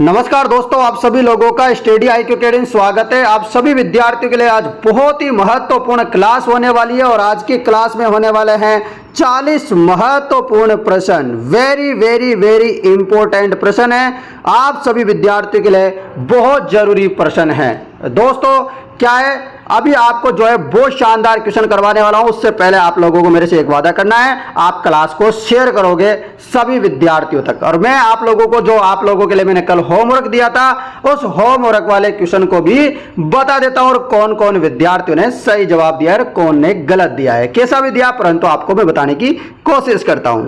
नमस्कार दोस्तों, आप सभी लोगों का स्टडी IQ अकेडमी स्वागत है। आप सभी विद्यार्थियों के लिए आज बहुत ही महत्वपूर्ण क्लास होने वाली है और आज की क्लास में होने वाले हैं 40 महत्वपूर्ण प्रश्न। वेरी वेरी वेरी इंपॉर्टेंट प्रश्न है, आप सभी विद्यार्थियों के लिए बहुत जरूरी प्रश्न है। दोस्तों क्या है, अभी आपको जो है बहुत शानदार क्वेश्चन करवाने वाला हूं। उससे पहले आप लोगों को मेरे से एक वादा करना है, आप क्लास को शेयर करोगे सभी विद्यार्थियों तक। और मैं आप लोगों को जो आप लोगों के लिए मैंने कल होमवर्क दिया था, उस होमवर्क वाले क्वेश्चन को भी बता देता हूं और कौन कौन विद्यार्थियों ने सही जवाब दिया है, कौन ने गलत दिया है, कैसा भी दिया परंतु आपको मैं बताने की कोशिश करता हूं।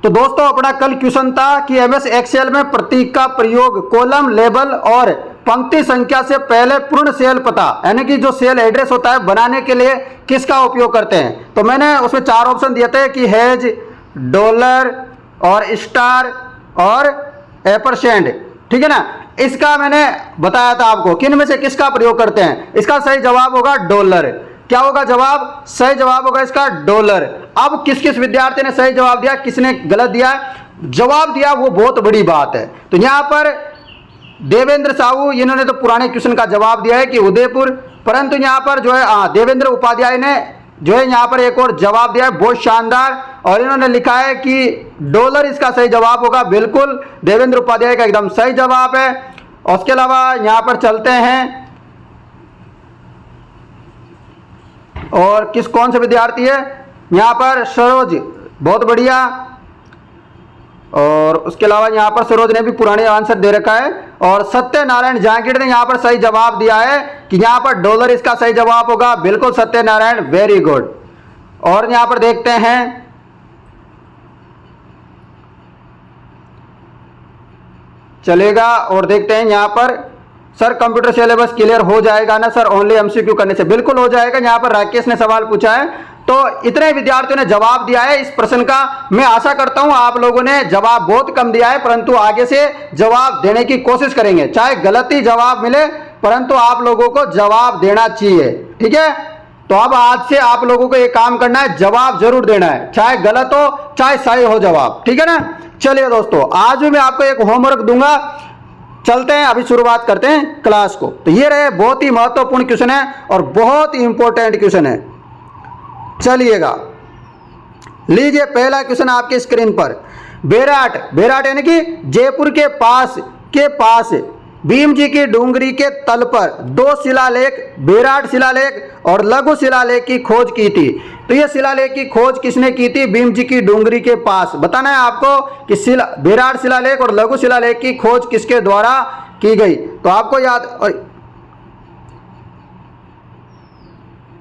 तो दोस्तों अपना कल क्वेश्चन था कि MS एक्सेल में प्रतीक का प्रयोग कॉलम, लेबल और पंक्ति संख्या से पहले पूर्ण सेल पता यानी कि जो सेल एड्रेस होता है बनाने के लिए किसका उपयोग करते हैं। तो मैंने उसमें 4 ऑप्शन दिए थे कि हैज, डॉलर और स्टार और एपरसेंट, ठीक है ना। इसका मैंने बताया था आपको कि इनमें से किसका प्रयोग करते हैं। इसका सही जवाब होगा डॉलर। क्या होगा जवाब? सही जवाब होगा इसका डॉलर। अब किस किस विद्यार्थी ने सही जवाब दिया, किसने गलत दिया, जवाब दिया, वो बहुत बड़ी बात है। तो यहां पर देवेंद्र साहू, इन्होंने तो पुराने क्वेश्चन का जवाब दिया है कि उदयपुर, परंतु यहां पर जो है देवेंद्र उपाध्याय ने जो है यहां पर एक और जवाब दिया है बहुत शानदार, और इन्होंने लिखा है कि डॉलर इसका सही जवाब होगा। बिल्कुल देवेंद्र उपाध्याय का एकदम सही जवाब है। उसके अलावा यहां पर चलते हैं और कौन से विद्यार्थी है यहाँ पर, सरोज, बहुत बढ़िया। और उसके अलावा यहाँ पर सरोज ने भी पुराने आंसर दे रखा है। और सत्यनारायण जहांगीर ने यहाँ पर सही जवाब दिया है कि यहाँ पर डॉलर इसका सही जवाब होगा। बिल्कुल सत्यनारायण, वेरी गुड। और यहाँ पर देखते हैं चलेगा और देखते हैं यहाँ पर, सर कंप्यूटर सिलेबस क्लियर हो जाएगा ना सर ओनली MCQ करने से? बिल्कुल हो जाएगा। यहाँ पर राकेश ने सवाल पूछा है, तो इतने विद्यार्थियों ने जवाब दिया है इस प्रश्न का। मैं आशा करता हूं आप लोगों ने जवाब बहुत कम दिया है, परंतु आगे से जवाब देने की कोशिश करेंगे। चाहे गलत ही जवाब मिले परंतु आप लोगों को जवाब देना चाहिए, ठीक है। तो अब आज से आप लोगों को एक काम करना है, जवाब जरूर देना है, चाहे गलत हो चाहे सही हो जवाब, ठीक है ना। चलिए दोस्तों, आज भी मैं आपको एक होमवर्क दूंगा। चलते हैं, अभी शुरुआत करते हैं क्लास को। तो ये रहे बहुत ही महत्वपूर्ण क्वेश्चन है और बहुत ही इंपॉर्टेंट क्वेश्चन है। चलिएगा, लीजिए पहला क्वेश्चन आपके स्क्रीन पर। बेराट यानी कि जयपुर के पास भीम जी की डूंगरी के तल पर 2 शिलालेख, बेराट शिलालेख और लघु शिलालेख की खोज की थी। तो ये शिलालेख की खोज किसने की थी? भीम जी की डूंगरी के पास। बताना है आपको कि बेराट शिलालेख और लघु शिलालेख की खोज किसके द्वारा की गई। तो आपको याद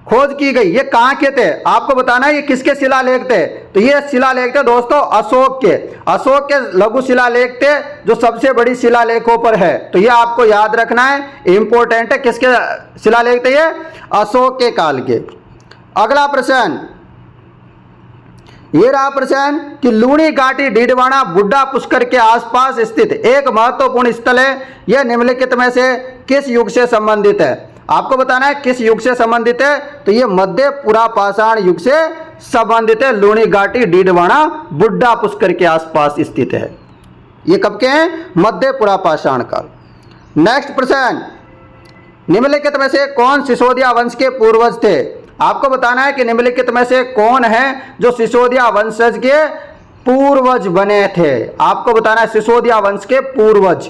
खोज की गई, ये कहां के थे आपको बताना है, ये किसके शिलालेख थे। तो ये शिलालेख थे दोस्तों अशोक के लघु शिलालेख थे जो सबसे बड़ी शिलालेखों पर है। तो ये आपको याद रखना है, इंपॉर्टेंट है। किसके शिलालेख थे? ये अशोक के काल के। अगला प्रश्न, ये रहा प्रश्न कि लूणी घाटी डीडवाना बुड्ढा पुष्कर के आसपास स्थित एक महत्वपूर्ण स्थल है, यह निम्नलिखित में से किस युग से संबंधित है। आपको बताना है किस युग से संबंधित है। तो ये मध्य पुरापाषाण युग से संबंधित है। लूणी घाटी डीडवाना बुड्ढा पुष्कर के आसपास स्थित है। ये कब के हैं? मध्य पुरापाषाण काल। नेक्स्ट प्रश्न, निम्नलिखित में से कौन सिसोदिया वंश के पूर्वज थे। आपको बताना है कि निम्नलिखित में से कौन है जो सिसोदिया वंशज के पूर्वज बने थे। आपको बताना है सिसोदिया वंश के पूर्वज।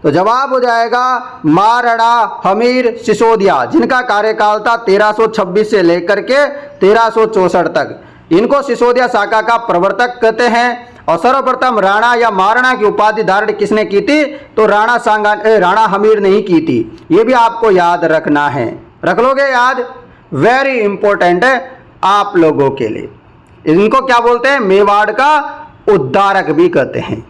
तो जवाब हो जाएगा महाराणा हमीर सिसोदिया, जिनका कार्यकाल था 1326 से लेकर के 1364 तक। इनको सिसोदिया शाखा का प्रवर्तक कहते हैं। और सर्वप्रथम राणा या महाराणा की उपाधि धारण किसने की थी? तो राणा हमीर ने ही की थी। ये भी आपको याद रखना है, रख लोगे याद, वेरी इंपॉर्टेंट है आप लोगों के लिए। इनको क्या बोलते हैं? मेवाड़ का उद्धारक भी कहते हैं।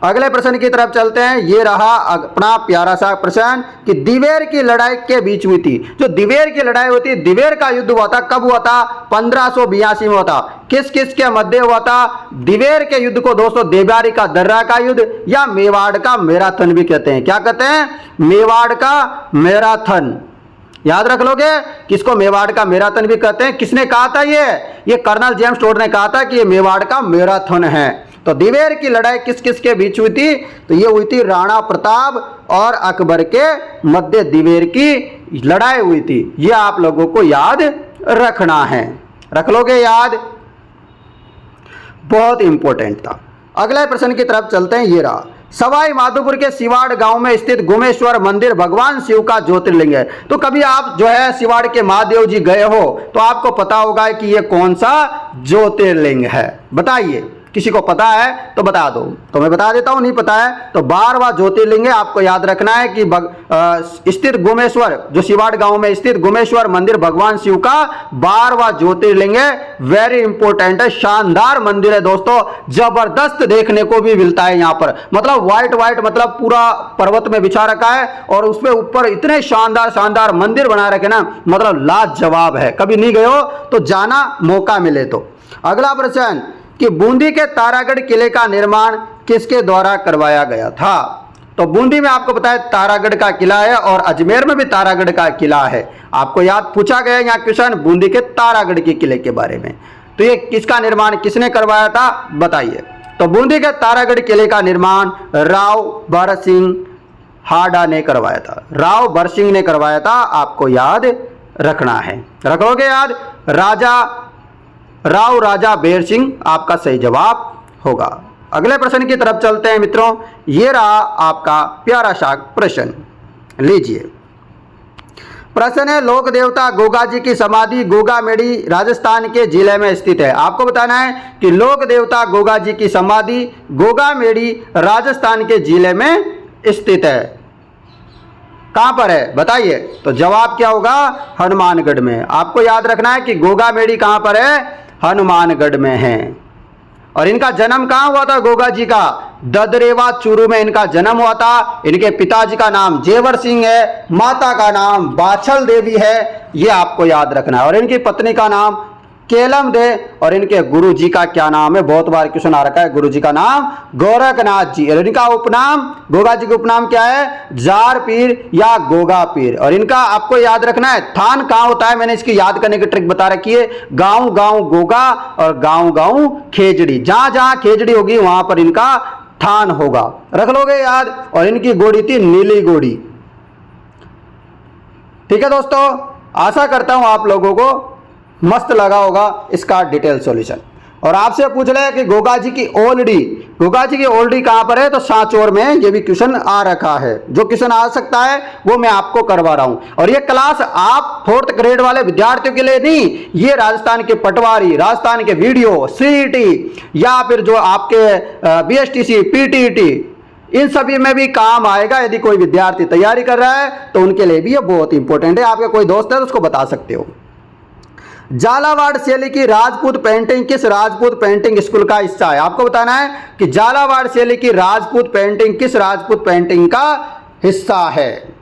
अगले प्रश्न की तरफ चलते हैं। ये रहा अपना प्यारा सा प्रश्न कि दिवेर की लड़ाई के बीच हुई थी। जो दिवेर की लड़ाई होती है, दिवेर का युद्ध हुआ था, कब हुआ था? 1582 में हुआ था। किस किस के मध्य हुआ था? दिवेर के युद्ध को दोस्तों देवयानी का दर्रा का युद्ध या मेवाड़ का मैराथन भी कहते हैं। क्या कहते हैं? मेवाड़ का मैराथन। याद रख लोगे, किसको मेवाड़ का मैराथन भी कहते हैं। किसने कहा था? ये कर्नल जेम्स टोड ने कहा था कि ये मेवाड़ का मैराथन है। तो दिवेर की लड़ाई किस किस के बीच हुई थी? तो ये हुई थी राणा प्रताप और अकबर के मध्य दिवेर की लड़ाई हुई थी। ये आप लोगों को याद रखना है, रख लोगे याद, बहुत इंपॉर्टेंट था। अगले प्रश्न की तरफ चलते हैं। ये रहा, सवाई माधोपुर के सिवाड़ गांव में स्थित गुमेश्वर मंदिर भगवान शिव का ज्योतिर्लिंग है। तो कभी आप जो है सिवाड़ के महादेव जी गए हो तो आपको पता होगा कि ये कौन सा ज्योतिर्लिंग है, बताइए। किसी को पता है तो बता दो, तो मैं बता देता हूं, नहीं पता है तो 12वां ज्योतिर्लिंग है। आपको याद रखना है कि स्थित गुमेश्वर, जो सिवाड़ गांव में स्थित गुमेश्वर मंदिर भगवान शिव का 12वां ज्योतिर्लिंग है। वेरी इंपॉर्टेंट है, शानदार मंदिर है दोस्तों, जबरदस्त देखने को भी मिलता है यहाँ पर। मतलब व्हाइट व्हाइट, मतलब पूरा पर्वत में बिछा रखा है और उसमें ऊपर इतने शानदार शानदार मंदिर बना रखे ना, मतलब लाजवाब है। कभी नहीं गए हो तो जाना, मौका मिले तो। अगला प्रश्न कि बूंदी के तारागढ़ किले का निर्माण किसके द्वारा करवाया गया था? तो बूंदी में आपको पता है तारागढ़ का किला है और अजमेर में भी तारागढ़ का किला है। आपको याद पूछा गया यहाँ क्वेश्चन बूंदी के तारागढ़ के किले के बारे में। तो ये किसका निर्माण किसने करवाया था, बताइए। तो बूंदी के तारागढ़ किले का निर्माण राव बरसिंह हाडा ने करवाया था। राव बरसिंह ने करवाया था, आपको याद रखना है, रखोगे याद। राव राजा बेर सिंह आपका सही जवाब होगा। अगले प्रश्न की तरफ चलते हैं मित्रों। ये रहा आपका प्यारा सा प्रश्न, लीजिए। प्रश्न है, लोक देवता गोगा जी की समाधि गोगामेड़ी राजस्थान के जिले में स्थित है। आपको बताना है कि लोक देवता गोगा जी की समाधि गोगामेड़ी राजस्थान के जिले में स्थित है। कहां पर है बताइए? तो जवाब क्या होगा? हनुमानगढ़ में। आपको याद रखना है कि गोगामेड़ी कहां पर है? हनुमानगढ़ में है। और इनका जन्म कहां हुआ था? गोगा जी का ददरेवा चूरू में इनका जन्म हुआ था। इनके पिताजी का नाम जेवर सिंह है, माता का नाम बाछल देवी है, ये आपको याद रखना है। और इनकी पत्नी का नाम केलम दे। और इनके गुरु जी का क्या नाम है? बहुत बार क्वेश्चन आ रखा है, गुरु जी का नाम गोरखनाथ जी। और इनका उपनाम, गोगा जी का उपनाम क्या है? जार पीर या गोगा पीर। और इनका आपको याद रखना है थान कहां होता है, मैंने इसकी याद करने की ट्रिक बता रखी है। गांव गांव गोगा और गांव गांव खेजड़ी, जहां जहां खेजड़ी होगी वहां पर इनका थान होगा, रख लोगे याद। और इनकी घोड़ी थी नीली घोड़ी। ठीक है दोस्तों, आशा करता हूं आप लोगों को मस्त लगा होगा इसका डिटेल सॉल्यूशन। और आपसे पूछ रहे कि गोगा जी की ओल्डी कहां पर है? तो सांचौर में ये भी क्वेश्चन आ रखा है। जो क्वेश्चन आ सकता है वो मैं आपको करवा रहा हूं। और ये क्लास आप 4th ग्रेड वाले विद्यार्थियों के लिए नहीं, ये राजस्थान के पटवारी, राजस्थान के वीडियो, सीईटी या फिर जो आपके बीएसटीसी, पीटीईटी, इन सभी में भी काम आएगा। यदि कोई विद्यार्थी तैयारी कर रहा है तो उनके लिए भी ये बहुत इंपॉर्टेंट है। आपके कोई दोस्त है तो उसको बता सकते हो। झालावाड़ शैली की राजपूत पेंटिंग किस राजपूत पेंटिंग स्कूल का हिस्सा है? आपको बताना है कि झालावाड़ शैली की राजपूत पेंटिंग किस राजपूत पेंटिंग का हिस्सा है,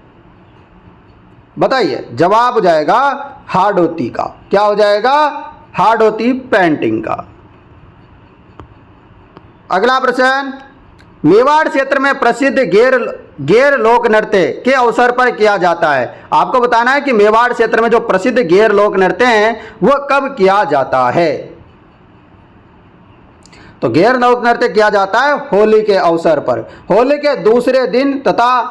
बताइए। जवाब हो जाएगा हाड़ौती का। क्या हो जाएगा? हाड़ौती पेंटिंग का। अगला प्रश्न, मेवाड़ क्षेत्र में प्रसिद्ध गेर लोक नृत्य के अवसर पर किया जाता है। आपको बताना है कि मेवाड़ क्षेत्र में जो प्रसिद्ध गेर लोक नृत्य हैं वह कब किया जाता है? तो गेर लोक नृत्य किया जाता है होली के अवसर पर। होली के दूसरे दिन तथा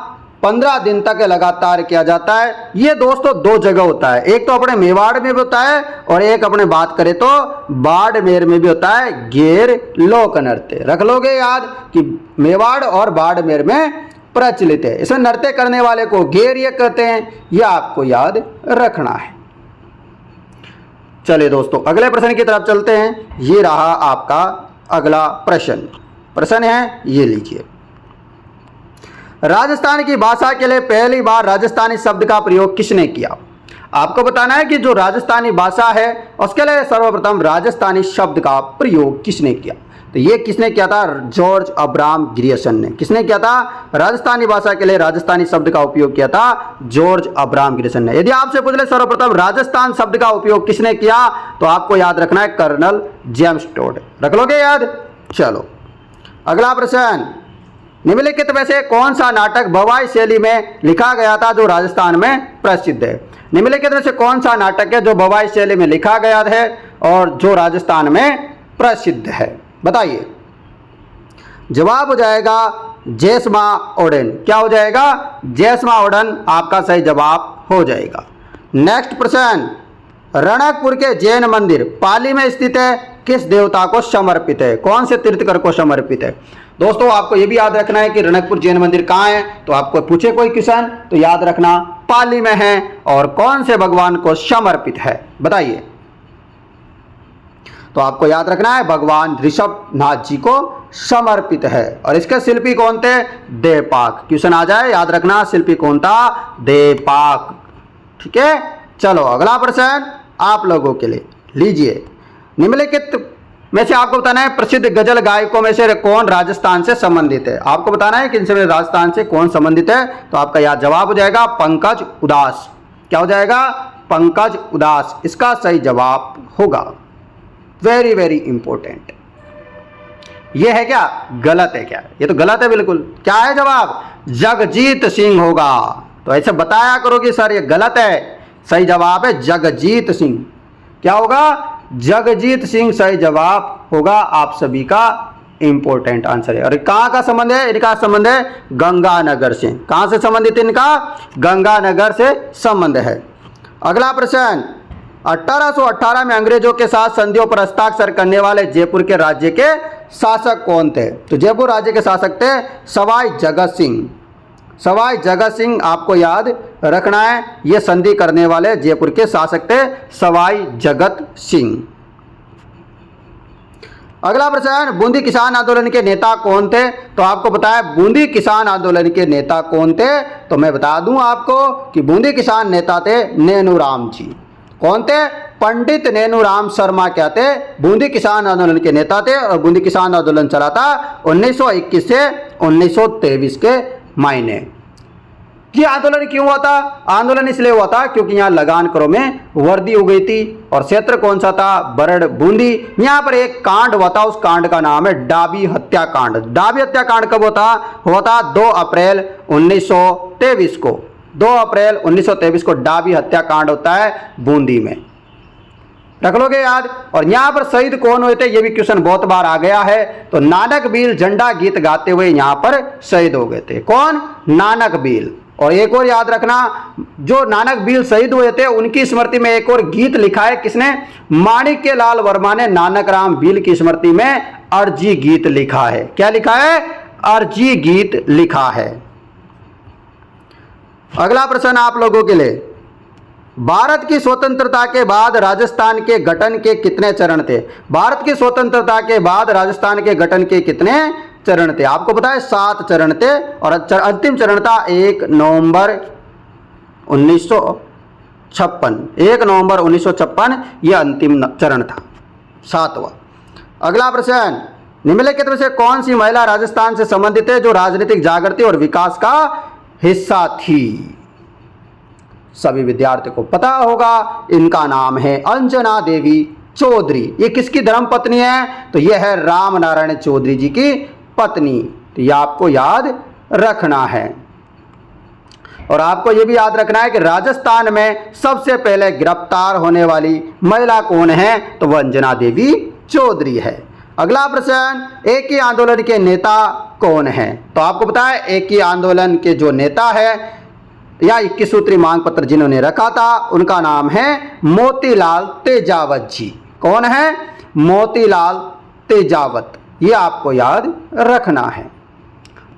15 दिन तक लगातार किया जाता है। ये दोस्तों 2 जगह होता है, एक तो अपने मेवाड़ में भी होता है और एक अपने बात करें तो बाड़मेर में भी होता है गेर लोक नृत्य। रख लोगे याद कि मेवाड़ और बाड़मेर में प्रचलित है। इसमें नृत्य करने वाले को गेरिया कहते हैं, यह आपको याद रखना है। चलिए दोस्तों अगले प्रश्न की तरफ चलते हैं। ये रहा आपका अगला प्रश्न है, ये लीजिए। राजस्थान की भाषा के लिए पहली बार राजस्थानी शब्द का प्रयोग किसने किया? आपको बताना है कि जो राजस्थानी भाषा है उसके लिए सर्वप्रथम राजस्थानी शब्द का प्रयोग किसने किया? तो ये किसने किया था? जॉर्ज अब्राहम ग्रियर्सन ने। किसने किया था? राजस्थानी भाषा के लिए राजस्थानी शब्द का उपयोग किया था जॉर्ज अब्राहम ग्रियर्सन ने। यदि आपसे पूछ ले सर्वप्रथम राजस्थान शब्द का उपयोग किसने किया, तो आपको याद रखना है कर्नल जेम्स टोड। रख लोगे याद? चलो अगला प्रश्न, निम्नलिखित में से कौन सा नाटक भवाई शैली में लिखा गया था जो राजस्थान में प्रसिद्ध है? निम्नलिखित में से कौन सा नाटक है जो भवाई शैली में लिखा गया है और जो राजस्थान में प्रसिद्ध है, बताइए। जवाब हो जाएगा जैसमाओडन। क्या हो जाएगा? जैसमाओडन आपका सही जवाब हो जाएगा। नेक्स्ट प्रश्न, रणकपुर के जैन मंदिर पाली में स्थित है, किस देवता को समर्पित है? कौन से तीर्थकर को समर्पित है? दोस्तों आपको ये भी याद रखना है कि रणकपुर जैन मंदिर कहाँ है, तो आपको पूछे कोई क्वेश्चन तो याद रखना पाली में है और कौन से भगवान को समर्पित है, बताइए। तो आपको याद रखना है भगवान ऋषभनाथ जी को समर्पित है। और इसके शिल्पी कौन थे? देवपाक। क्वेश्चन आ जाए याद रखना, शिल्पी कौन था? देवपाक। ठीक है, चलो अगला प्रश्न आप लोगों के लिए लीजिए। निम्नलिखित में से आपको बताना है प्रसिद्ध गजल गायकों में से कौन राजस्थान से संबंधित है। आपको बताना है कि इनसे में राजस्थान से कौन संबंधित है, तो आपका याद जवाब हो जाएगा पंकज उदास। क्या हो जाएगा? पंकज उदास इसका सही जवाब होगा। Very very important. ये है क्या? गलत है क्या? ये तो गलत है बिल्कुल। क्या है जवाब? जगजीत सिंह होगा। तो ऐसे बताया करो कि सर ये गलत है, सही जवाब है जगजीत सिंह। क्या होगा? जगजीत सिंह सही जवाब होगा आप सभी का इंपॉर्टेंट आंसर है। और कहाँ का संबंध है? इनका संबंध है गंगानगर से। कहाँ से संबंधित? इनका गंगानगर से संबंध है। अगला प्रश्न, 1818 में अंग्रेजों के साथ संधियों पर हस्ताक्षर करने वाले जयपुर के राज्य के शासक कौन थे? तो जयपुर राज्य के शासक थे सवाई जगत सिंह। सवाई जगत सिंह आपको याद रखना है, ये संधि करने वाले जयपुर के शासक थे सवाई जगत सिंह। अगला प्रश्न, बूंदी किसान आंदोलन के नेता कौन थे? तो आपको बताया बूंदी किसान आंदोलन के नेता कौन थे, तो मैं बता दूं आपको कि बूंदी किसान नेता थे नैनूराम जी। कौन थे? पंडित नैनूराम शर्मा क्या थे? बूंदी किसान आंदोलन के नेता थे। और बूंदी किसान आंदोलन चला था 1921 से 1923 के महीने। ये आंदोलन क्यों हुआ था? आंदोलन इसलिए हुआ था क्योंकि यहाँ लगान करो में वर्दी हो गई थी और क्षेत्र कौन सा था? बरड़ बूंदी। यहाँ पर एक कांड हुआ था, उस कांड का नाम है डाबी हत्याकांड। डाबी हत्याकांड कब हुआ था? 2 अप्रैल 1923 को। 2 अप्रैल 1923 को डाबी हत्याकांड होता है बूंदी में। रख लोगे याद। और यहाँ पर शहीद कौन हुए थे? ये भी क्वेश्चन बहुत बार आ गया है। तो नानक बील झंडा गीत गाते हुए यहाँ पर शहीद हो गए थे। कौन? नानक बील। और एक और याद रखना, जो नानक बील शहीद हुए थे उनकी स्मृति में एक और गीत लिखा है। किसने? माणिक्य लाल वर्मा ने नानक राम बील की स्मृति में अर्जी गीत लिखा है। क्या लिखा है? अर्जी गीत लिखा है। अगला प्रश्न आप लोगों के लिए, भारत की स्वतंत्रता के बाद राजस्थान के गठन के कितने चरण थे? भारत की स्वतंत्रता के बाद राजस्थान के गठन के कितने चरण थे? आपको पता है 7 चरण थे और अंतिम चरण था 1 नवंबर 1956। 1 नवंबर 1956 यह अंतिम चरण था, 7वां। अगला प्रश्न, निम्नलिखित में से कौन सी महिला राजस्थान से संबंधित है जो राजनीतिक जागृति और विकास का हिस्सा थी? सभी विद्यार्थियों को पता होगा, इनका नाम है अंजना देवी चौधरी। ये किसकी धर्मपत्नी है? तो ये है राम नारायण चौधरी जी की पत्नी। तो ये आपको याद रखना है। और आपको ये भी याद रखना है कि राजस्थान में सबसे पहले गिरफ्तार होने वाली महिला कौन है? तो वह अंजना देवी चौधरी है। अगला प्रश्न, एक ही आंदोलन के नेता कौन है? तो आपको पता है एक ही आंदोलन के जो नेता है या 21 सूत्री मांग पत्र जिन्होंने रखा था उनका नाम है मोतीलाल तेजावत जी। कौन है? मोतीलाल तेजावत। ये आपको याद रखना है।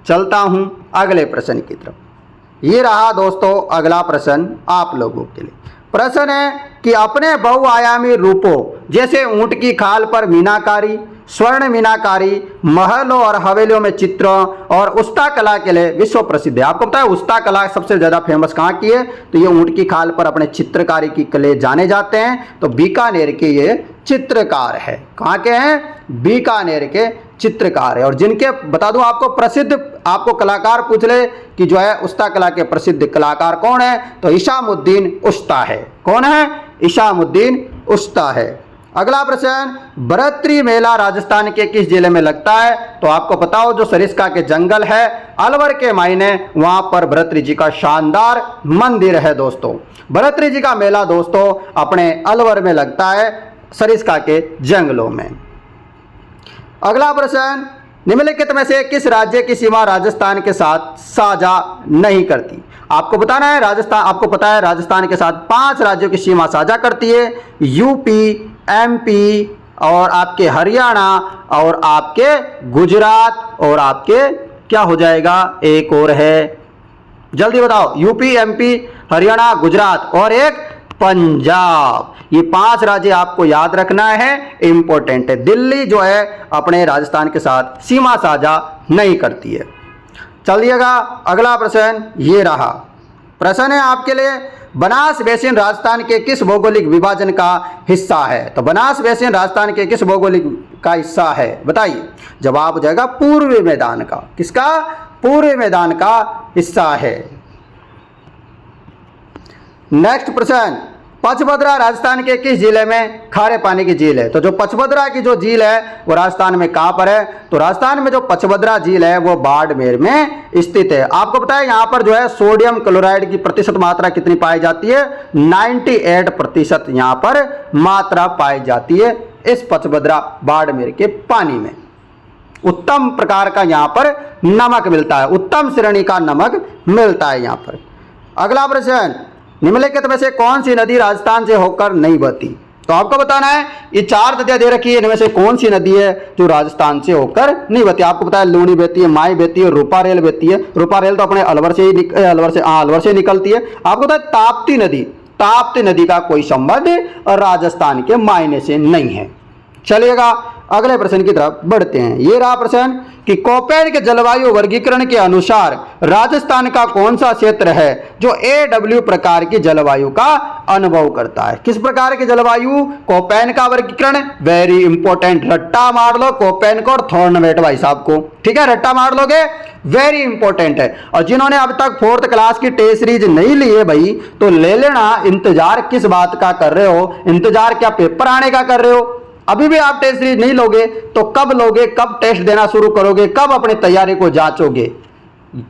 चलता हूं अगले प्रश्न की तरफ। ये रहा दोस्तों अगला प्रश्न आप लोगों के लिए। प्रश्न है कि अपने बहुआयामी रूपों जैसे ऊंट की खाल पर मीनाकारी, स्वर्ण मीनाकारी, महलों और हवेलियों में चित्रों और उस्ता कला के लिए विश्व प्रसिद्ध है। आपको पता है उस्ता कला सबसे ज़्यादा फेमस कहाँ की है? तो ये ऊंट की खाल पर अपने चित्रकारी की कले जाने जाते हैं। तो बीकानेर के ये चित्रकार है। कहाँ के हैं? बीकानेर के चित्रकार है। और जिनके बता दूं आपको प्रसिद्ध, आपको कलाकार पूछ ले कि जो है उस्ता कला के प्रसिद्ध कलाकार कौन है? तो इशामुद्दीन उस्ता है। कौन है? इशामुद्दीन उस्ता है। अगला प्रश्न, बरतरी मेला राजस्थान के किस जिले में लगता है? तो आपको पता हो जो सरिस्का के जंगल है अलवर के मायने, वहां पर बरतरी जी का शानदार मंदिर है दोस्तों। बरतरी जी का मेला दोस्तों अपने अलवर में लगता है, सरिस्का के जंगलों में। अगला प्रश्न, निम्नलिखित में से किस राज्य की सीमा राजस्थान के साथ साझा नहीं करती? आपको बताना है राजस्थान, आपको पता है राजस्थान के साथ 5 राज्यों की सीमा साझा करती है, यूपी, एमपी और आपके हरियाणा और आपके गुजरात और आपके क्या हो जाएगा, एक और है, जल्दी बताओ, यूपी, एमपी, हरियाणा, गुजरात और एक पंजाब। ये 5 राज्य आपको याद रखना है, इंपॉर्टेंट है। दिल्ली जो है अपने राजस्थान के साथ सीमा साझा नहीं करती है। चलिएगा अगला प्रश्न ये रहा। प्रश्न है आपके लिए, बनास बेसिन राजस्थान के किस भौगोलिक विभाजन का हिस्सा है? तो बनास बेसिन राजस्थान के किस भौगोलिक का हिस्सा है बताइए। जवाब हो जाएगा पूर्वी मैदान का। किसका? पूर्वी मैदान का हिस्सा है। नेक्स्ट प्रश्न, पचभद्रा राजस्थान के किस जिले में खारे पानी की झील है? तो जो पचभद्रा की जो झील है वो राजस्थान में कहां पर है? तो राजस्थान में जो पचभद्रा झील है वो बाड़मेर में स्थित है। आपको पता है यहां पर जो है सोडियम क्लोराइड की प्रतिशत मात्रा कितनी पाई जाती है? 98% यहां पर मात्रा पाई जाती है इस पचभद्रा बाड़मेर के पानी में। उत्तम प्रकार का यहां पर नमक मिलता है, उत्तम श्रेणी का नमक मिलता है यहां पर। अगला प्रश्न, निम्नलिखित में से कौन सी नदी राजस्थान से होकर नहीं बहती? तो आपको बताना है ये 4 नदियां दे रखी है, इनमें से कौन सी नदी है जो राजस्थान से होकर नहीं बहती? आपको पता है लूनी बहती है, माई बहती है, रूपा रेल बहती है। रूपा रेल तो अपने अलवर से निकलती है। आपको पता है ताप्ती नदी का कोई संबंध राजस्थान के मायने से नहीं है। चलिएगा अगले प्रश्न की तरफ बढ़ते हैं। ये रहा प्रश्न कि कोपेन के जलवायु वर्गीकरण के अनुसार राजस्थान का कौन सा क्षेत्र है जो AW प्रकार की जलवायु का अनुभव करता है? किस प्रकार की जलवायु? कोपेन का वर्गीकरण, वेरी इंपॉर्टेंट, रट्टा मार लो कोपेन को और थॉर्नवेट भाई साहब को, ठीक है, रट्टा मार लोगे, वेरी इंपॉर्टेंट है। और जिन्होंने अब तक 4th क्लास की टेस्ट सीरीज नहीं ली है भाई तो ले लेना। इंतजार किस बात का कर रहे हो? इंतजार क्या पेपर आने का कर रहे हो? अभी भी आप टेस्ट सीरीज नहीं लोगे तो कब लोगे? कब टेस्ट देना शुरू करोगे? कब अपनी तैयारी को जांचोगे?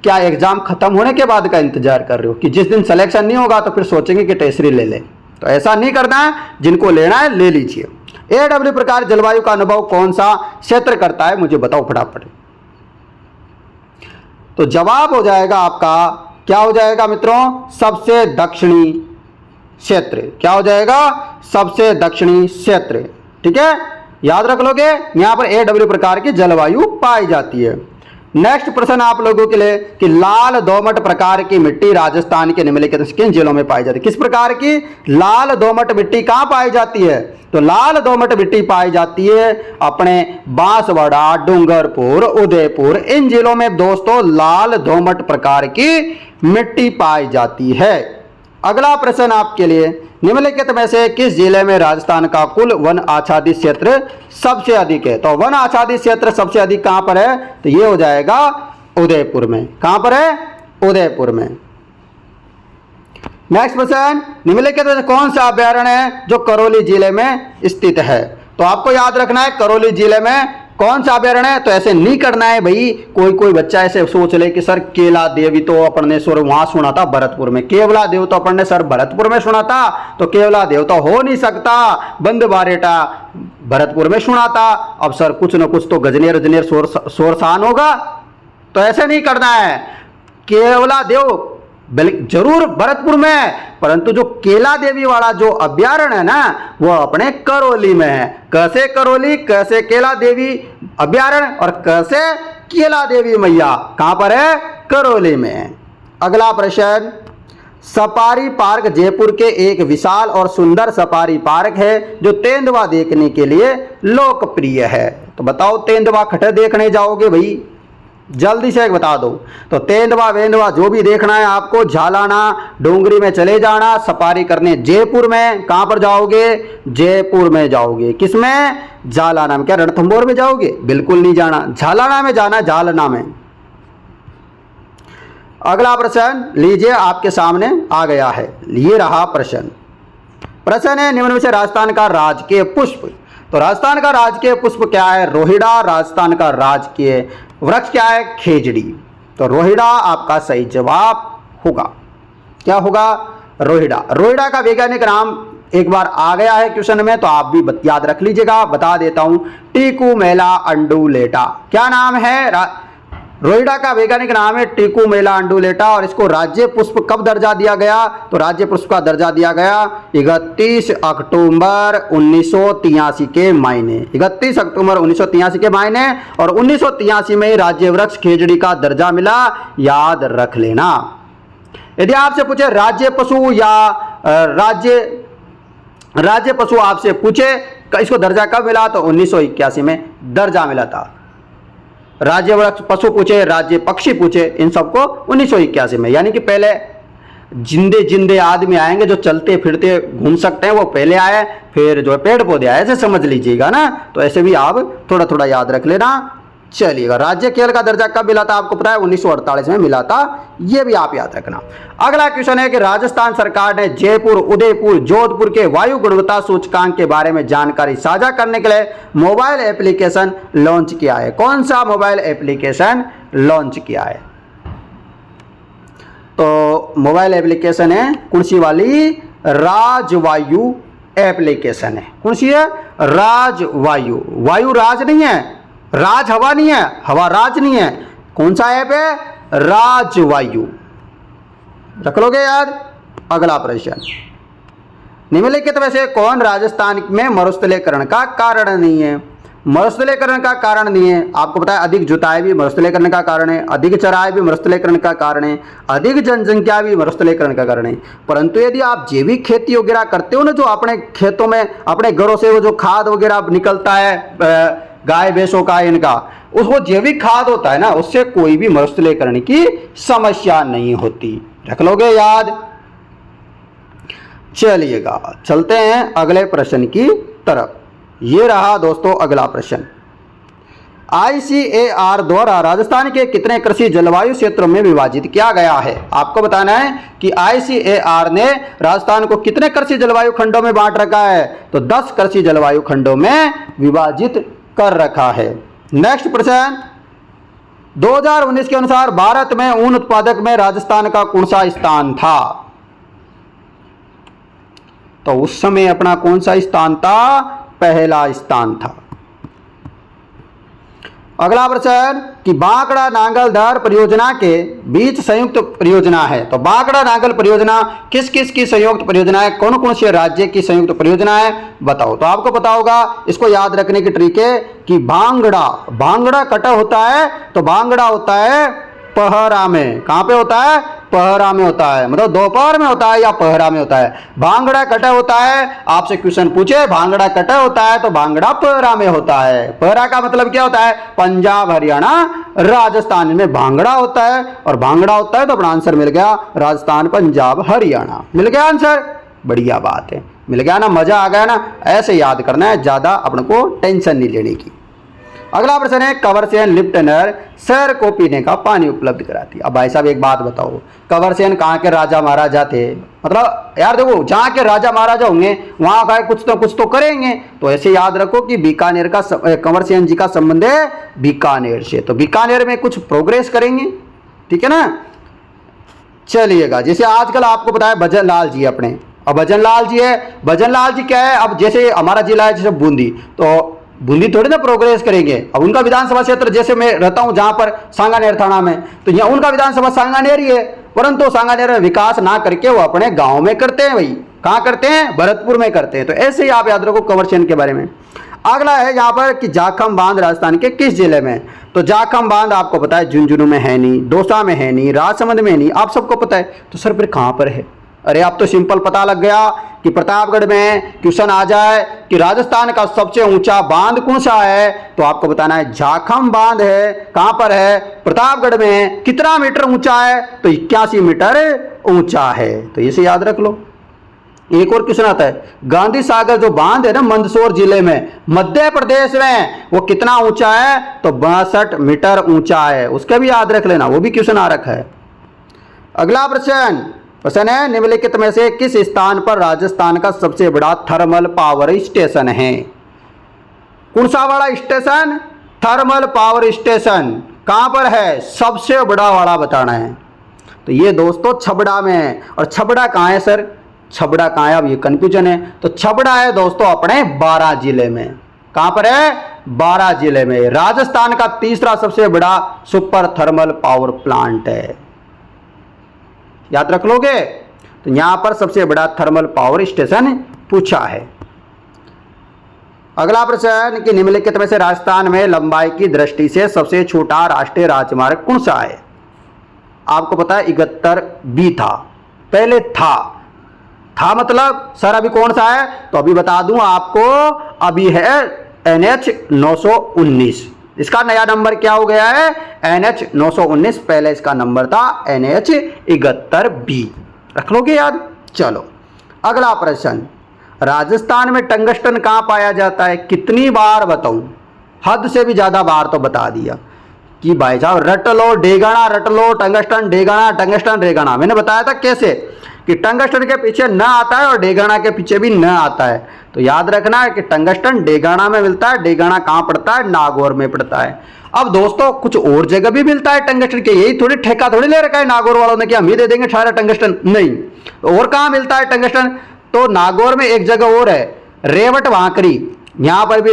क्या एग्जाम खत्म होने के बाद का इंतजार कर रहे हो कि जिस दिन सिलेक्शन नहीं होगा तो फिर सोचेंगे कि टेस्ट सीरीज ले ले? तो ऐसा नहीं करना है, जिनको लेना है ले लीजिए। AW प्रकार जलवायु का अनुभव कौन सा क्षेत्र करता है मुझे बताओ फटाफट। तो जवाब हो जाएगा आपका, क्या हो जाएगा मित्रों? सबसे दक्षिणी क्षेत्र। क्या हो जाएगा? सबसे दक्षिणी क्षेत्र, ठीक है, याद रख लोगे। यहां पर AW प्रकार की जलवायु पाई जाती है। नेक्स्ट प्रश्न आप लोगों के लिए कि लाल दोमट प्रकार की मिट्टी राजस्थान के निम्नलिखित किन जिलों में पाई जाती है? किस प्रकार की लाल दोमट मिट्टी कहां पाई जाती है? तो लाल दोमट मिट्टी पाई जाती है अपने बांसवाड़ा, डूंगरपुर, उदयपुर, इन जिलों में दोस्तों लाल दोमट प्रकार की मिट्टी पाई जाती है। अगला प्रश्न आपके लिए, निम्नलिखित में से किस जिले में राजस्थान का कुल वन आच्छादित क्षेत्र सबसे अधिक है? तो वन आच्छादित क्षेत्र सबसे अधिक कहां पर है? तो ये हो जाएगा उदयपुर में। कहां पर है? उदयपुर में। नेक्स्ट प्रश्न, निम्नलिखित में कौन सा अभ्यारण्य है जो करौली जिले में स्थित है? तो आपको याद रखना है करौली जिले में कौन सा अभ्यारण्य है। तो ऐसे नहीं करना है भाई, कोई बच्चा ऐसे सोच ले कि सर केला देवी तो अपन ने सर वहां सुना था भरतपुर में, केवला देव तो अपन ने सर भरतपुर में सुना था, तो केवला देव तो हो नहीं सकता, बंद बारेटा भरतपुर में सुना था, अब सर कुछ न कुछ तो गजनेर शोरसान होगा। तो ऐसे नहीं करना है, केवला देव जरूर भरतपुर में है, परंतु जो केला देवी वाला जो अभ्यारण्य है ना वो अपने करौली में है। कैसे करौली, कैसे केला देवी अभ्यारण्य और कैसे केला देवी मैया कहां पर है? करौली में है। अगला प्रश्न, सफारी पार्क जयपुर के एक विशाल और सुंदर सफारी पार्क है जो तेंदुआ देखने के लिए लोकप्रिय है। तो बताओ तेंदुआ खट्टे देखने जाओगे भाई? जल्दी से एक बता दो। तो तेंदुआ वेंदुआ जो भी देखना है आपको, झालाना डोंगरी में चले जाना सफारी करने जयपुर में। कहां पर जाओगे? जयपुर में जाओगे। किसमें? झालाना में। क्या रणथंभौर में जाओगे? बिल्कुल नहीं जाना, झालाना में जाना, झालना में। अगला प्रश्न लीजिए, आपके सामने आ गया है, ये रहा प्रश्न है निम्न में से राजस्थान का राजकीय पुष्प। तो राजस्थान का राजकीय पुष्प क्या है? रोहिड़ा। राजस्थान का राजकीय वृक्ष क्या है? खेजड़ी। तो रोहिड़ा आपका सही जवाब होगा। क्या होगा? रोहिड़ा। रोहिड़ा का वैज्ञानिक नाम एक बार आ गया है क्वेश्चन में तो आप भी याद रख लीजिएगा। बता देता हूं, टिकुमेला अंडुलेटा। क्या नाम है? रोइडा का वैज्ञानिक नाम है टिकुमेला अंडुलेटा। और इसको राज्य पुष्प कब दर्जा दिया गया? तो राज्य पुष्प का दर्जा दिया गया 31 अक्टूबर 1983 के मायने, 31 अक्टूबर 1983 के मायने। और 1983 में राज्य वृक्ष खेजड़ी का दर्जा मिला, याद रख लेना। यदि आपसे पूछे राज्य पशु या राज्य पशु आपसे पूछे इसको दर्जा कब मिला, तो 1981 में दर्जा मिला था। राज्य वृक्ष पशु पूछे, राज्य पक्षी पूछे, इन सबको 1981 में, यानी कि पहले जिंदे आदमी आएंगे जो चलते फिरते घूम सकते हैं, वो पहले आए, फिर जो पेड़ पौधे आए, ऐसे समझ लीजिएगा ना। तो ऐसे भी आप थोड़ा थोड़ा याद रख लेना। चलिएगा, राज्य खेल का दर्जा कब मिला था? आपको पता है 1948 में मिला था, ये भी आप याद रखना। अगला क्वेश्चन है कि राजस्थान सरकार ने जयपुर, उदयपुर, जोधपुर के वायु गुणवत्ता सूचकांक के बारे में जानकारी साझा करने के लिए मोबाइल एप्लीकेशन लॉन्च किया है। कौन सा मोबाइल एप्लीकेशन लॉन्च किया है? तो मोबाइल एप्लीकेशन है कौन सी वाली? राजवायु एप्लीकेशन है। कौन सी है? राजवायु। वायु राज नहीं है, राज हवा नहीं है, हवा राज नहीं है। कौन सा ऐप है? राजवायु। रख लोगे याद। अगला प्रश्न, निम्नलिखित में से कौन राजस्थान में मरुस्थलीकरण का कारण नहीं है? मरुस्थलीकरण का कारण नहीं है, आपको पता है अधिक जुताई भी मरुस्थलीकरण का कारण है, अधिक चराई भी मरुस्थलीकरण का कारण है, अधिक जनसंख्या भी मरुस्थलीकरण का कारण है। परंतु यदि आप जैविक खेती वगैरह करते हो ना, जो अपने खेतों में अपने घरों से वो जो खाद वगैरह निकलता है गाय भैंसों का, इनका उसको जैविक खाद होता है ना, उससे कोई भी मरुस्थलीकरण की समस्या नहीं होती। रख लोगे याद। चलिएगा, चलते हैं अगले प्रश्न की तरफ। ये रहा दोस्तों अगला प्रश्न। ICAR द्वारा राजस्थान के कितने कृषि जलवायु क्षेत्रों में विभाजित किया गया है? आपको बताना है कि ICAR ने राजस्थान को कितने कृषि जलवायु खंडों में बांट रखा है? तो 10 कृषि जलवायु खंडों में विभाजित कर रखा है। नेक्स्ट प्रश्न, 2019 के अनुसार भारत में ऊन उत्पादक में राजस्थान का कौन सा स्थान था? तो उस समय अपना कौन सा स्थान था? पहला स्थान था। अगला प्रश्न कि बांकड़ा नांगलधर परियोजना के बीच संयुक्त परियोजना है। तो बांकड़ा नांगल परियोजना किस किस की संयुक्त परियोजना है? कौन कौन से राज्य की संयुक्त परियोजना है? बताओ। तो आपको पता होगा, इसको याद रखने की ट्रिक है कि भांगड़ा कटा होता है, तो भांगड़ा होता है पहरा में। कहां पे होता है? पहरा में होता है, मतलब दोपहर में होता है या पहरा में होता है। भांगड़ा कटा होता है, आपसे क्वेश्चन पूछे भांगड़ा कटा होता है तो भांगड़ा पहरा में होता है। पहरा का मतलब क्या होता है? पंजाब, हरियाणा, राजस्थान में भांगड़ा होता है, और भांगड़ा होता है तो अपना आंसर मिल गया राजस्थान, पंजाब, हरियाणा। मिल गया आंसर? बढ़िया बात है, मिल गया ना, मजा आ गया ना। ऐसे याद करना है, ज्यादा अपने को टेंशन नहीं लेने की। अगला प्रश्न है, कवरसेन लिफ्ट नहर शहर को पीने का पानी उपलब्ध कराती है। अब भाई साहब एक बात बताओ, कवरसेन कहाँ के राजा महाराजा थे? मतलब यार देखो, जहाँ के राजा महाराजा होंगे वहाँ का कुछ तो करेंगे। तो ऐसे याद रखो कि बीकानेर का कवरसेन जी का संबंध है बीकानेर से, तो बीकानेर में कुछ प्रोग्रेस करेंगे, ठीक है ना। चलिएगा, जैसे आजकल आपको पता है भजन लाल जी अपने, अब भजन लाल जी है, भजन लाल जी क्या है, अब जैसे हमारा जिला है जैसे बूंदी, तो बूंदी थोड़ी ना प्रोग्रेस करेंगे। अब उनका विधानसभा क्षेत्र, जैसे मैं रहता हूं जहां पर सांगानेर थाना में, तो यहाँ उनका विधानसभा सांगानेर ही है, परंतु सांगानेर में विकास ना करके वो अपने गांव में करते हैं। भाई कहाँ करते हैं? भरतपुर में करते हैं। तो ऐसे ही आप याद रखो कवरसेन के बारे में। अगला है यहाँ पर कि जाखम बांध राजस्थान के किस जिले में? तो जाखम बांध आपको पता है झुंझुनू में है नहीं, दौसा में है नहीं, राजसमंद में है नहीं, आप सबको पता है। तो सर फिर कहाँ पर है? अरे आप तो सिंपल पता लग गया कि प्रतापगढ़ में क्वेश्चन आ जाए कि राजस्थान का सबसे ऊंचा बांध कौन सा है, तो आपको बताना है जाखम बांध है। कहां पर है? प्रतापगढ़ में। कितना मीटर ऊंचा है? तो 81 मीटर ऊंचा है। तो इसे याद रख लो। एक और क्वेश्चन आता है, गांधी सागर जो बांध है ना मंदसौर जिले में, मध्य प्रदेश में, वो कितना ऊंचा है? तो 62 मीटर ऊंचा है। उसका भी याद रख लेना, वो भी क्वेश्चन आ रखा है। अगला प्रश्न है, निम्नलिखित में से किस स्थान पर राजस्थान का सबसे बड़ा थर्मल पावर स्टेशन है? कौन सा बड़ा स्टेशन? थर्मल पावर स्टेशन कहां पर है? सबसे बड़ा वाला बताना है। तो ये दोस्तों छबड़ा में है। और छबड़ा कहाँ है सर? छबड़ा कहाँ है, अब ये कंफ्यूजन है। तो छबड़ा है दोस्तों अपने बारां जिले में। कहां पर है? बारां जिले में। राजस्थान का तीसरा सबसे बड़ा सुपर थर्मल पावर प्लांट है, याद रख लोगे। तो यहां पर सबसे बड़ा थर्मल पावर स्टेशन पूछा है। अगला प्रश्न कि निम्नलिखित में से राजस्थान में लंबाई की दृष्टि से सबसे छोटा राष्ट्रीय राजमार्ग कौन सा है? आपको पता है 71B था, पहले था मतलब सर अभी कौन सा है? तो अभी बता दूं आपको, अभी है NH 919। इसका नया नंबर क्या हो गया है? NH 919। पहले इसका नंबर था NH 71B। रख लोगे याद। चलो अगला प्रश्न, राजस्थान में टंगस्टन कहां पाया जाता है? कितनी बार बताऊं? हद से भी ज्यादा बार तो बता दिया कि भाई साहब रट लो, डेगाना रट लो, टंगस्टन डेगाना, टंगस्टन डेगाना। मैंने बताया था कैसे कि टंगस्टन के पीछे न आता है और डेगाना के पीछे भी न आता है। तो याद रखना है कि टंगस्टन डेगाना में मिलता है। डेगाना कहां पड़ता है? नागौर में पड़ता है। अब दोस्तों कुछ और जगह भी मिलता है टंगस्टन के, यही थोड़ी ठेका थोड़ी ले रखा है नागौर वालों ने कि हम ही दे देंगे सारा टंगस्टन, नहीं। तो और कहां मिलता है टंगस्टन? तो नागौर में एक जगह और है, रेवट वांकरी, यहां पर भी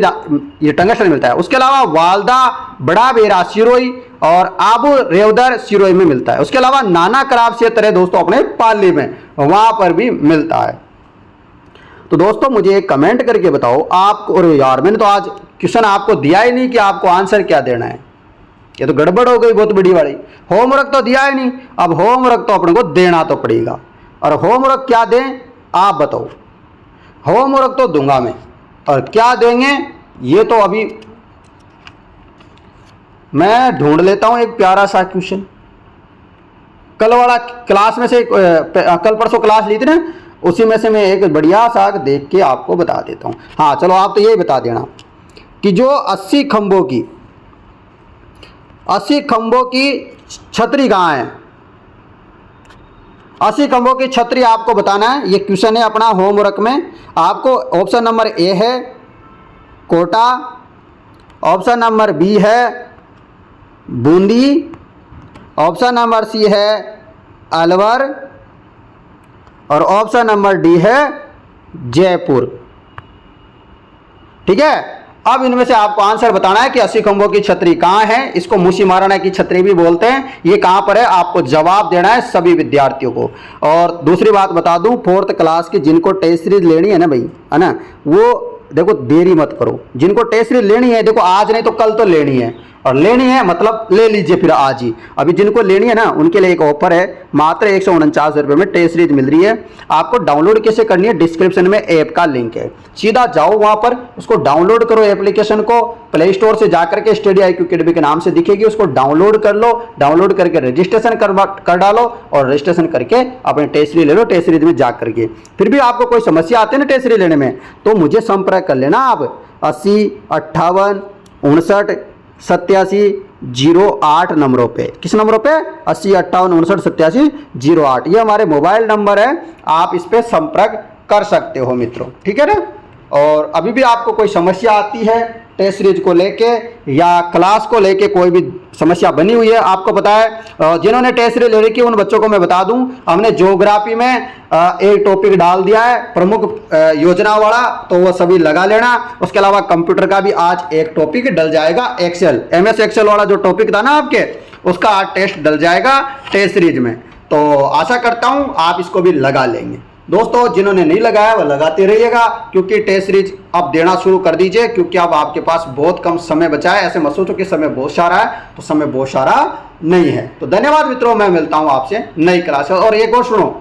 ये टंगस्टन मिलता है। उसके अलावा वालदा, बड़ा बेरा सिरोही और आबू रेवदर सिरोही में मिलता है। उसके अलावा नाना कराब क्षेत्र है दोस्तों अपने पाली में, वहां पर भी मिलता है। तो दोस्तों मुझे एक कमेंट करके बताओ आपको, और यार मैंने तो आज क्वेश्चन आपको दिया ही नहीं कि आपको आंसर क्या देना है, ये तो गड़बड़ हो गई बहुत बड़ी वाली। होमवर्क तो दिया ही नहीं, अब होमवर्क तो अपने को देना तो पड़ेगा। और होमवर्क क्या दें आप बताओ? होमवर्क तो दूंगा मैं, और क्या देंगे ये तो अभी मैं ढूंढ लेता हूं एक प्यारा सा क्वेश्चन। कल वाला क्लास में से कल परसों क्लास ली थी ना, उसी में से मैं एक बढ़िया सा देख के आपको बता देता हूं। हाँ चलो आप तो यही बता देना कि जो 80 खंभों की छतरी कहाँ है? 80 खंभों की छतरी आपको बताना है। ये क्वेश्चन है अपना होमवर्क में। आपको ऑप्शन नंबर ए है कोटा, ऑप्शन नंबर बी है बूंदी, ऑप्शन नंबर सी है अलवर और ऑप्शन नंबर डी है जयपुर। ठीक है, अब इनमें से आपको आंसर बताना है कि 80 खंभों की छतरी कहां है। इसको मूसी महाराणा की छतरी भी बोलते हैं। ये कहां पर है आपको जवाब देना है सभी विद्यार्थियों को। और दूसरी बात बता दूं, 4th क्लास की जिनको टेस्ट सीरीज लेनी है ना भाई, है ना, वो देखो देरी मत करो। जिनको टेस्ट सीरीज लेनी है देखो आज नहीं तो कल तो लेनी है, और लेनी है मतलब ले लीजिए फिर आज ही। अभी जिनको लेनी है ना उनके लिए एक ऑफर है, मात्र 149 रुपये में टेस्ट सीरीज मिल रही है। आपको डाउनलोड कैसे करनी है? डिस्क्रिप्शन में ऐप का लिंक है, सीधा जाओ वहां पर, उसको डाउनलोड करो। एप्लीकेशन को प्ले स्टोर से जाकर के स्टडी IQ अकेडमी के नाम से दिखेगी, उसको डाउनलोड कर लो। डाउनलोड करके रजिस्ट्रेशन कर डालो और रजिस्ट्रेशन करके अपने टेस्ट सीरीज ले लो। टेस्ट सीरीज में जा करके फिर भी आपको कोई समस्या आती है ना टेस्ट सीरीज लेने में, तो मुझे संपर्क कर लेना आप 80 58 59 87 08 नंबरों पे। किस नंबरों पे? 80 58 59 87 08। ये हमारे मोबाइल नंबर है, आप इस पे संपर्क कर सकते हो मित्रों। ठीक है ना। और अभी भी आपको कोई समस्या आती है टेस्ट सीरीज को लेके या क्लास को लेके, कोई भी समस्या बनी हुई है, आपको पता है जिन्होंने टेस्ट सीरीज ले रखी है उन बच्चों को मैं बता दूं, हमने ज्योग्राफी में एक टॉपिक डाल दिया है प्रमुख योजना वाला, तो वो सभी लगा लेना। उसके अलावा कंप्यूटर का भी आज एक टॉपिक डल जाएगा, एक्सेल MS एक्सेल वाला जो टॉपिक था ना आपके, उसका आज टेस्ट डल जाएगा टेस्ट सीरीज में। तो आशा करता हूं आप इसको भी लगा लेंगे। दोस्तों जिन्होंने नहीं लगाया वो लगाते रहिएगा, क्योंकि टेस्ट सीरीज अब देना शुरू कर दीजिए, क्योंकि अब आपके पास बहुत कम समय बचा है। ऐसे मत सोचो कि समय बहुत सारा है, तो समय बहुत सारा नहीं है। तो धन्यवाद मित्रों, मैं मिलता हूं आपसे नई क्लास। और एक और सुनो,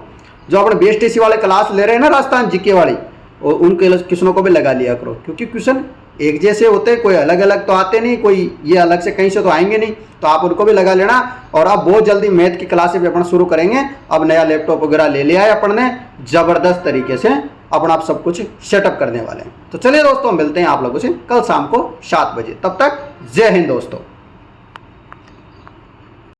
जो अपने BSTC वाले क्लास ले रहे हैं ना राजस्थान GK वाली, और उन क्वेश्चनों को भी लगा लिया करो, क्योंकि क्वेश्चन एक जैसे होते हैं, कोई अलग अलग तो आते नहीं, कोई ये अलग से कहीं से तो आएंगे नहीं, तो आप उनको भी लगा लेना। और अब बहुत जल्दी मैथ की क्लासेस भी अपन शुरू करेंगे। अब नया लैपटॉप वगैरह ले लिया है अपन ने, जबरदस्त तरीके से अपन आप सब कुछ सेटअप करने वाले हैं। तो चलिए दोस्तों मिलते हैं आप लोगों से कल शाम को 7 बजे। तब तक जय हिंद दोस्तों।